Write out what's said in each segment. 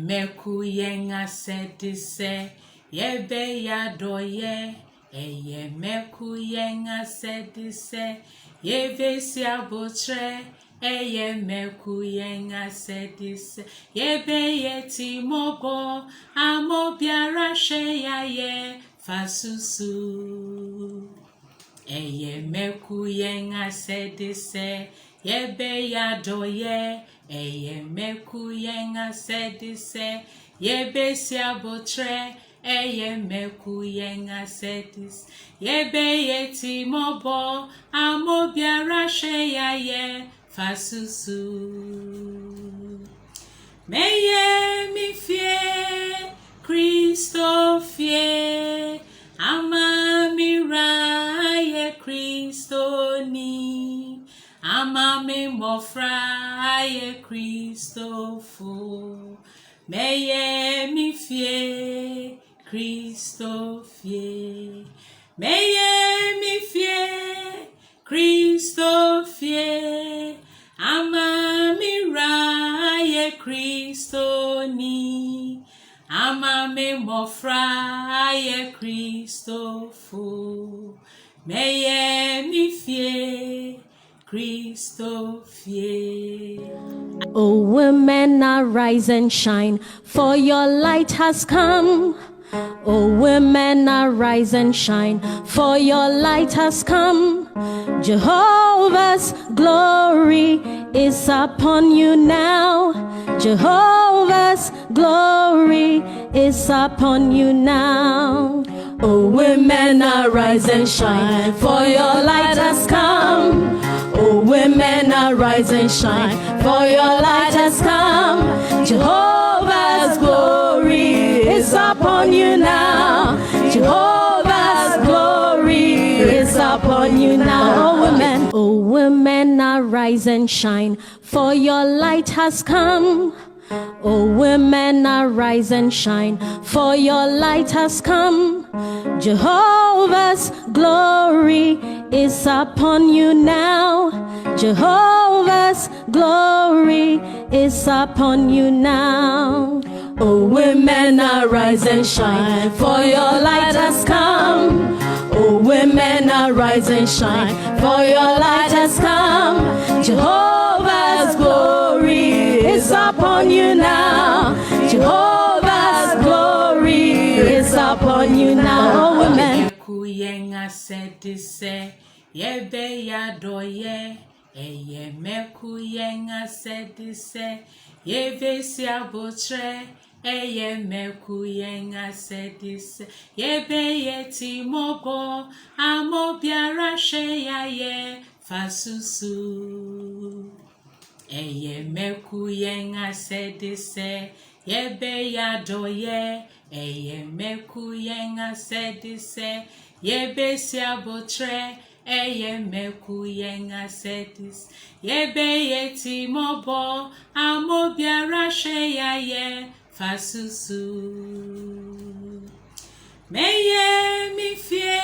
meku yenga sedise yebe ya doye meku yenga sedise yebe siabotre meku yenga sedise yebe yeti mobo amobiara sheyaye fasusu meku yenga sedise yebe ya doye meku yenga sedise yebe siabotre meku yenga sedis yebe yeti mobo amobiara sheyaye fasusu meye mi fie Christo fie ama miraye Christo ni ama me mofra ye Christo fo meye mi fie Christo fie meye mi fie Christo fie ama miraye Christo ni ama me mofra ye Christo fo meye mi fie Christo fie. O women, arise and shine, for your light has come. O women, arise and shine, for your light has come. Jehovah's glory is upon you now. Jehovah's glory is upon you now. O women, arise and shine, for your light has come. O women, arise and shine, for your light has come. Jehovah's glory is upon you now. Jehovah's glory is upon you now. O women, arise and shine, for your light has come. O women, arise and shine, for your light has come. Jehovah's glory is upon you now. Jehovah's glory is upon you now. O women, arise and shine, for your light has come. O women, arise and shine, for your light has come. Jehovah's glory is upon you now. Jehovah's glory is upon you now. O women, meku yenga sedise yebe ya doye meku yenga sedise yebe siabotre meku yenga sedise yebe yeti mobo amobiara sheyaye fasusu meku yenga sedise yebe ya doye meku yenga sedise yebe siabotre meku yenga sedis yebe yeti mobo amobiara sheyaye fasusu meye mi fie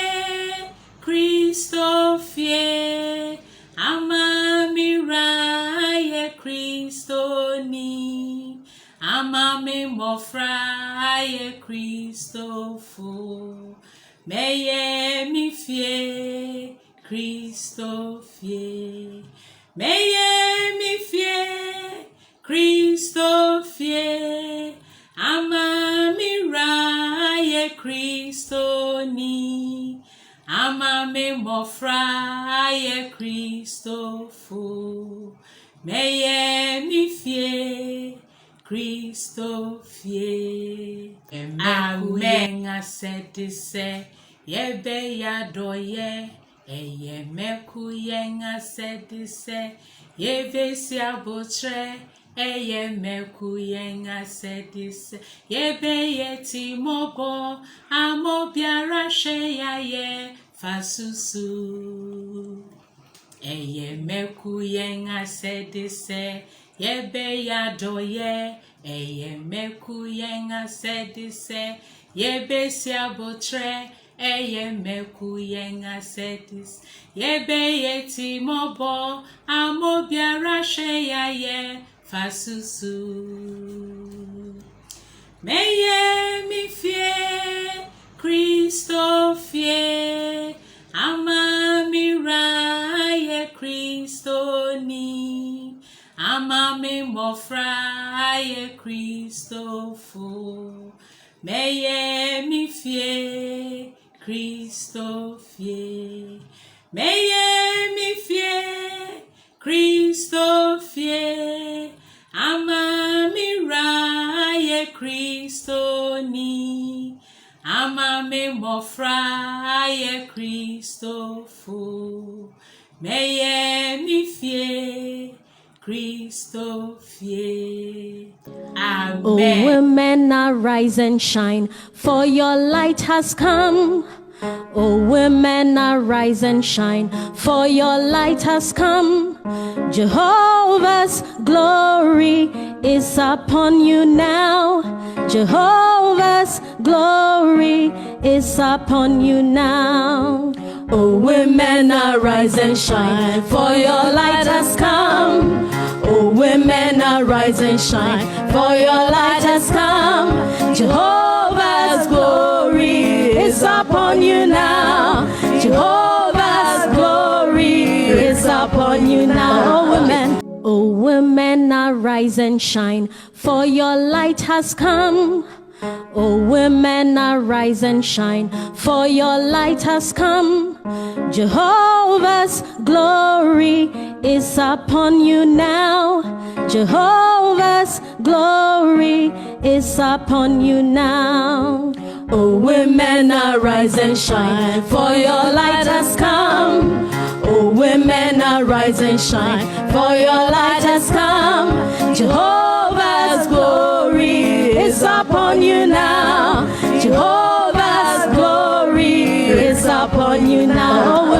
Christo fie ama miraye Christo ni ama me mofra ye Christo fo meye mi fie Christo fie meye mi fie Christo fie ama miraye Christo ni ama me mofra ye Christo fo meye mi fie Christo fie amen asedise yebe ya doye meku yenga sedise yebe siabotre meku yenga sedise yebe yeti mobo amobiara sheyaye fasusu meku yenga sedise yebe ya doye meku yenga sedise yebe siabotre meku yenga sedis yebe yeti mobo amobiara sheyaye fasusu meye mi fie Christo fie ama mi raye Christo ni ama mi mofra ye Christo fu meye mi fie Christo fie meye mi fie Christo fie ama mi raye Christo ni ama mi mofra ye Christo fu meye mi fie Christo fie. Amen. O women, arise and shine, for your light has come. O women, arise and shine, for your light has come. Jehovah's glory is upon you now. Jehovah's glory is upon you now. O women, arise and shine, for your light has come. O women, arise and shine, for your light has come. Jehovah's glory is upon you now. Jehovah's glory is upon you now. O women, arise and shine, for your light has come. O women, arise and shine, for your light has come. Jehovah's glory is upon you now. Jehovah's glory is upon you now. O women, arise and shine, for your light has come. O women, arise and shine, for your light has come. Jehovah's glory is upon you now. Jehovah's glory is upon you now.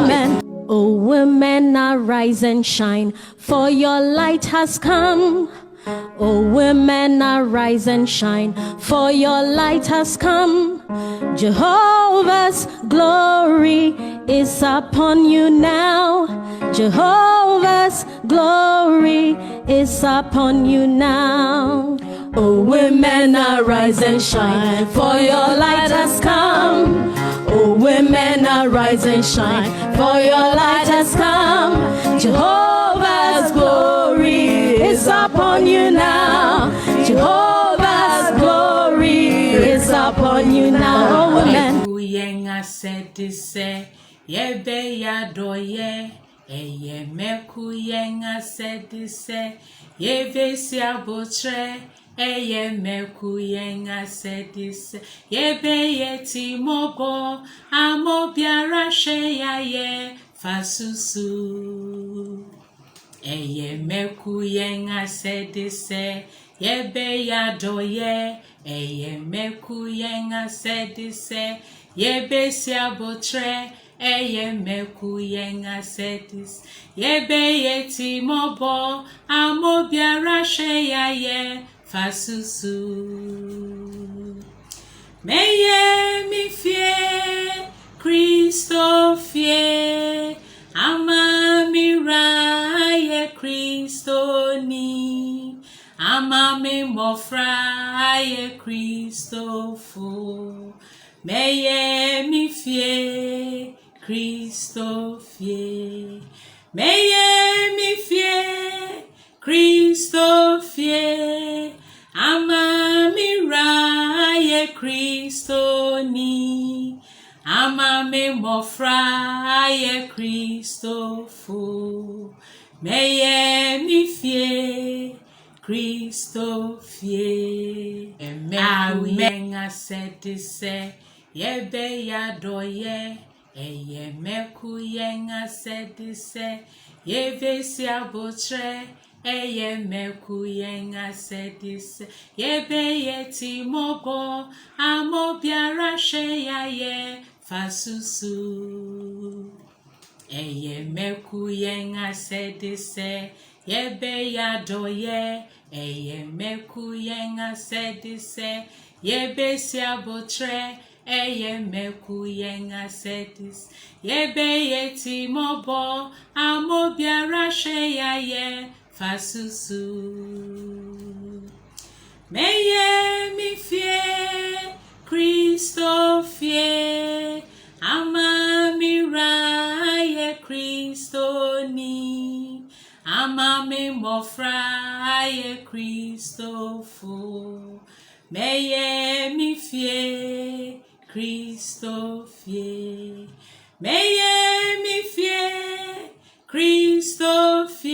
O women, arise and shine, for your light has come. O women, arise and shine, for your light has come. Jehovah's glory is upon you now. Jehovah's glory is upon you now. O women, arise and shine, for your light has come. O women, arise and shine, for your light has come. Jehovah's glory is upon you now. Jehovah's glory is upon you now. O women. Yenga said this, yebe ya doye. Eye meku yenga said this, yebe si abotre. Eye meku yenga said this, yebe yeti mobo. Amo biara she ya ye fasusu. Eye meku yenga said this, yebe ya doye. Eye meku yenga said this, yebe si abotre. Eye meku yenga said this, yebe yeti mobo. Amo biara she ya ye fasusu. Meye mi fie Christo fie ama mi raye Christo ni ama mi mofra ye Christo fu meye mi fie Christo fie meye mi fie Christo fie ama mi raye Christo ni ama mi mofra ye Christo fu meye mi fie Christo fie. Amen. I said this, yebe ya doye. Eye meku yenga said this, yebe si abotre. Eye meku yenga said this, yebe yeti mobo. Amo biara she ya ye fasusu. Eye meku yenga said this, yebe ya doye. Eye meku yenga said this, yebe si abotre. Eye meku yenga said this, yebe yeti mobo. Amo biara she ya ye fasusu. Meye mi fie me mofra ye Christopho. Meye mi fie Christophe. Meye mi fie Christophe.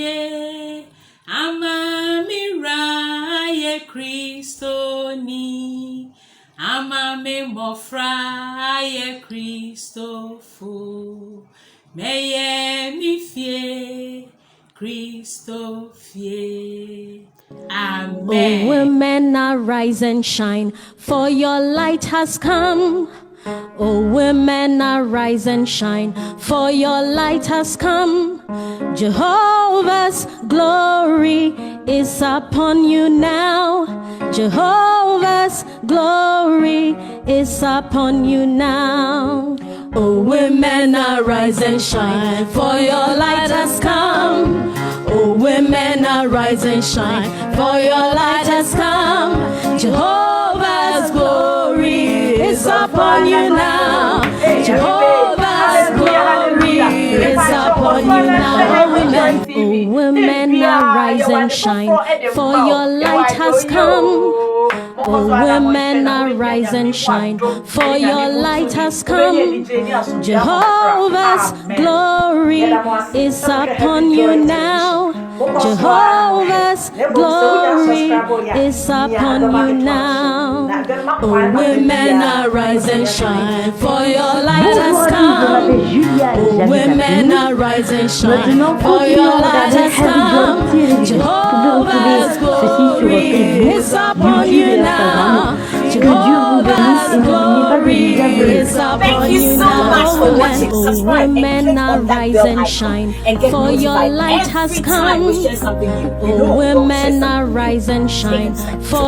Ama mi ra ye Christoni. Ama me mofra ye Christopho. Meye mi fie Christophe. Amen. Oh, women, arise and shine, for your light has come. Oh, women, arise and shine, for your light has come. Jehovah's glory is upon you now. Jehovah's glory is upon you now. Oh, women, arise and shine, for your light has come. Oh, women, arise and shine, for your light has come. Jehovah's glory is upon you now. Jehovah's glory is upon you now. Oh, women, arise and shine, for your light has come. Oh, women, arise and shine, for your light has come. Jehovah's glory is upon you now. Jehovah's glory is upon you now. Oh, women, arise and shine, for your light has come. Oh, women, arise and shine, for your light has come. Jehovah's glory is upon you now. Jehovah's glory is upon you now. Oh, women, arise and shine, for your light has come. Oh, women, arise and shine, for